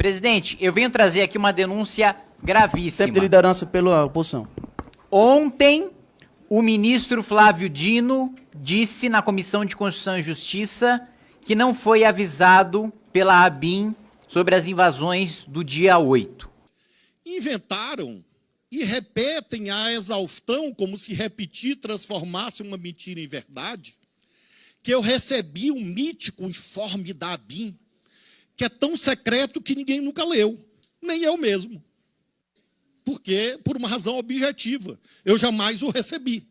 Presidente, eu venho trazer aqui uma denúncia gravíssima. Tempo de liderança pela oposição. Ontem, o ministro Flávio Dino disse na Comissão de Constituição e Justiça que não foi avisado pela ABIN sobre as invasões do dia 8. Inventaram e repetem a exaustão, como se repetir transformasse uma mentira em verdade, que eu recebi um mítico informe da ABIN, que é tão secreto que ninguém nunca leu, nem eu mesmo. Porque, por uma razão objetiva, eu jamais o recebi.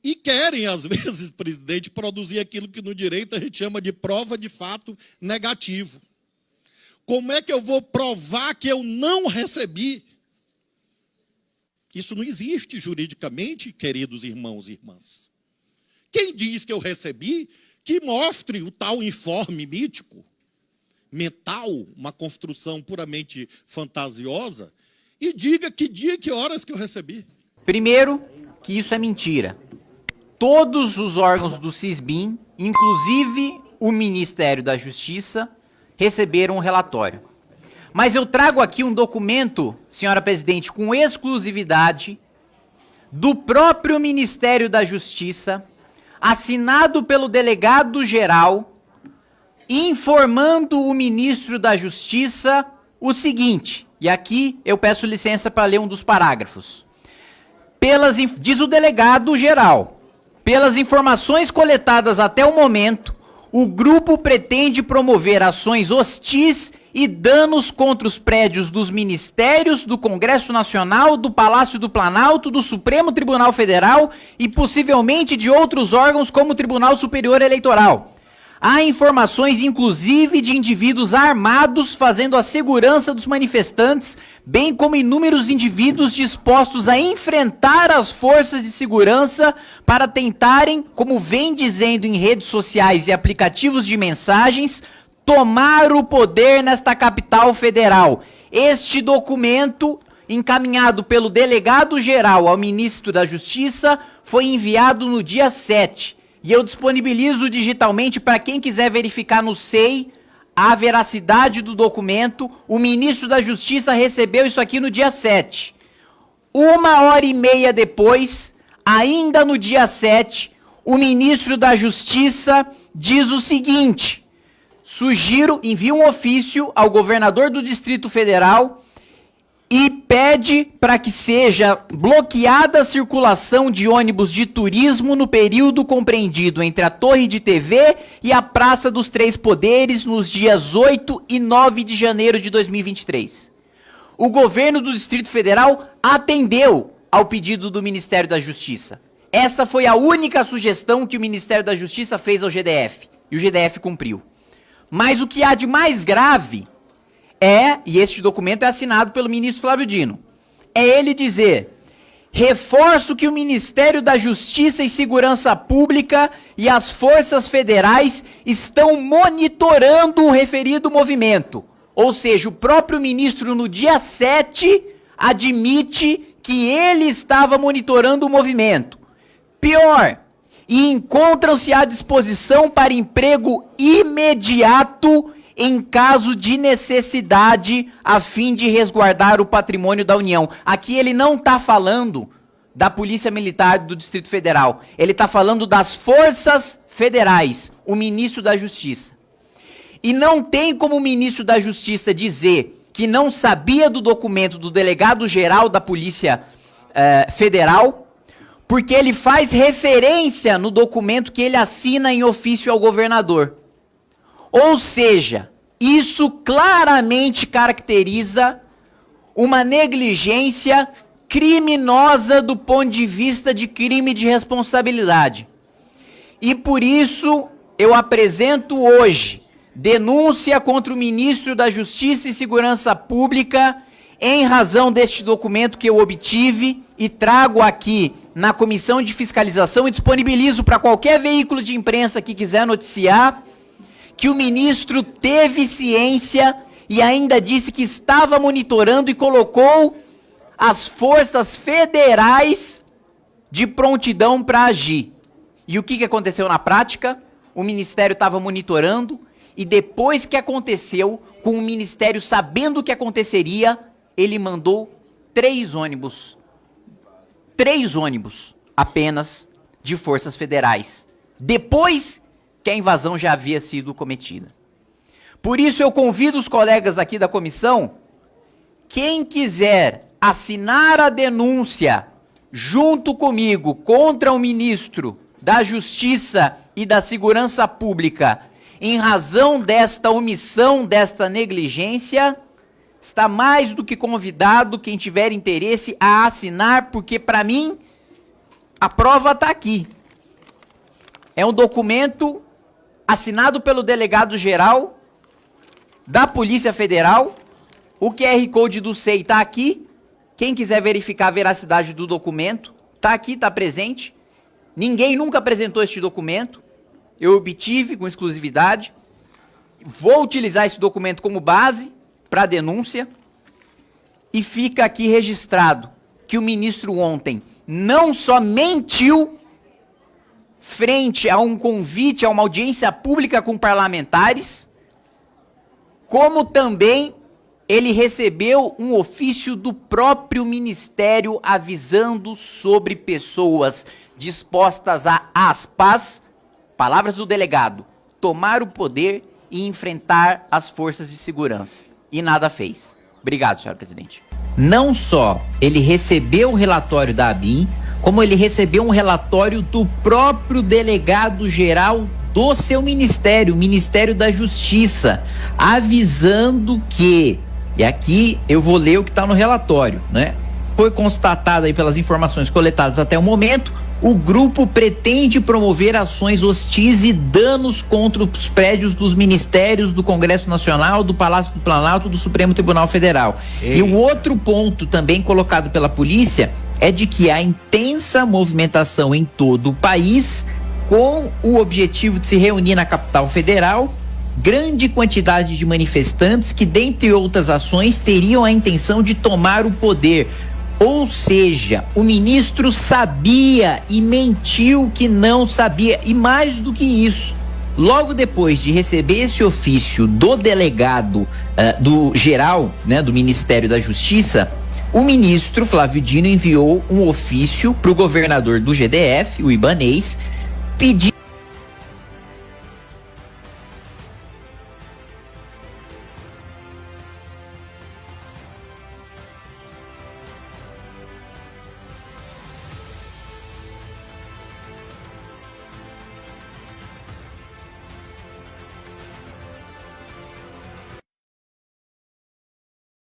E querem, às vezes, presidente, produzir aquilo que no direito a gente chama de prova de fato negativo. Como é que eu vou provar que eu não recebi? Isso não existe juridicamente, queridos irmãos e irmãs. Quem diz que eu recebi, que mostre o tal informe mítico, mental, uma construção puramente fantasiosa, e diga que dia e que horas que eu recebi. Primeiro, que isso é mentira. Todos os órgãos do CISBIM, inclusive o Ministério da Justiça, receberam um relatório. Mas eu trago aqui um documento, senhora presidente, com exclusividade do próprio Ministério da Justiça, assinado pelo delegado-geral, informando o ministro da Justiça o seguinte, e aqui eu peço licença para ler um dos parágrafos. Diz o delegado-geral, pelas informações coletadas até o momento, o grupo pretende promover ações hostis e danos contra os prédios dos ministérios, do Congresso Nacional, do Palácio do Planalto, do Supremo Tribunal Federal e possivelmente de outros órgãos como o Tribunal Superior Eleitoral. Há informações, inclusive, de indivíduos armados fazendo a segurança dos manifestantes, bem como inúmeros indivíduos dispostos a enfrentar as forças de segurança para tentarem, como vem dizendo em redes sociais e aplicativos de mensagens, tomar o poder nesta capital federal. Este documento, encaminhado pelo delegado-geral ao ministro da Justiça, foi enviado no dia 7. E eu disponibilizo digitalmente para quem quiser verificar no SEI a veracidade do documento. O ministro da Justiça recebeu isso aqui no dia 7. 1h30 depois, ainda no dia 7, o ministro da Justiça diz o seguinte: envia um ofício ao governador do Distrito Federal e pede para que seja bloqueada a circulação de ônibus de turismo no período compreendido entre a Torre de TV e a Praça dos Três Poderes nos dias 8 e 9 de janeiro de 2023. O governo do Distrito Federal atendeu ao pedido do Ministério da Justiça. Essa foi a única sugestão que o Ministério da Justiça fez ao GDF, e o GDF cumpriu. Mas o que há de mais grave e este documento é assinado pelo ministro Flávio Dino, é ele dizer: reforço que o Ministério da Justiça e Segurança Pública e as forças federais estão monitorando o referido movimento. Ou seja, o próprio ministro no dia 7 admite que ele estava monitorando o movimento. Pior, e encontram-se à disposição para emprego imediato em caso de necessidade, a fim de resguardar o patrimônio da União. Aqui ele não está falando da Polícia Militar do Distrito Federal. Ele está falando das forças federais, o ministro da Justiça. E não tem como o ministro da Justiça dizer que não sabia do documento do delegado-geral da Polícia Federal, porque ele faz referência no documento que ele assina em ofício ao governador. Ou seja, isso claramente caracteriza uma negligência criminosa do ponto de vista de crime de responsabilidade. E por isso eu apresento hoje denúncia contra o ministro da Justiça e Segurança Pública em razão deste documento que eu obtive e trago aqui na Comissão de Fiscalização e disponibilizo para qualquer veículo de imprensa que quiser noticiar que o ministro teve ciência e ainda disse que estava monitorando e colocou as forças federais de prontidão para agir. E o que aconteceu na prática? O Ministério estava monitorando e depois que aconteceu, com o Ministério sabendo o que aconteceria, ele mandou 3 ônibus. 3 ônibus apenas de forças federais, depois que a invasão já havia sido cometida. Por isso eu convido os colegas aqui da comissão, quem quiser assinar a denúncia junto comigo contra o ministro da Justiça e da Segurança Pública, em razão desta omissão, desta negligência, está mais do que convidado quem tiver interesse a assinar, porque para mim a prova está aqui. É um documento assinado pelo delegado-geral da Polícia Federal, o QR Code do SEI está aqui, quem quiser verificar a veracidade do documento, está aqui, está presente. Ninguém nunca apresentou este documento, eu obtive com exclusividade, vou utilizar esse documento como base para a denúncia, e fica aqui registrado que o ministro ontem não só mentiu frente a um convite a uma audiência pública com parlamentares, como também ele recebeu um ofício do próprio ministério avisando sobre pessoas dispostas a, aspas, palavras do delegado, tomar o poder e enfrentar as forças de segurança. E nada fez. Obrigado, senhor presidente. Não só ele recebeu o relatório da ABIN, como ele recebeu um relatório do próprio delegado-geral do seu ministério, o Ministério da Justiça, avisando que, e aqui eu vou ler o que está no relatório, né? Foi constatado aí pelas informações coletadas até o momento, o grupo pretende promover ações hostis e danos contra os prédios dos ministérios, do Congresso Nacional, do Palácio do Planalto, do Supremo Tribunal Federal. Ei. E o outro ponto também colocado pela polícia é de que há intensa movimentação em todo o país com o objetivo de se reunir na capital federal grande quantidade de manifestantes que, dentre outras ações, teriam a intenção de tomar o poder. Ou seja, o ministro sabia e mentiu que não sabia. E mais do que isso, logo depois de receber esse ofício do delegado do geral, né, do Ministério da Justiça, o ministro Flávio Dino enviou um ofício para o governador do GDF, o Ibanez, pedindo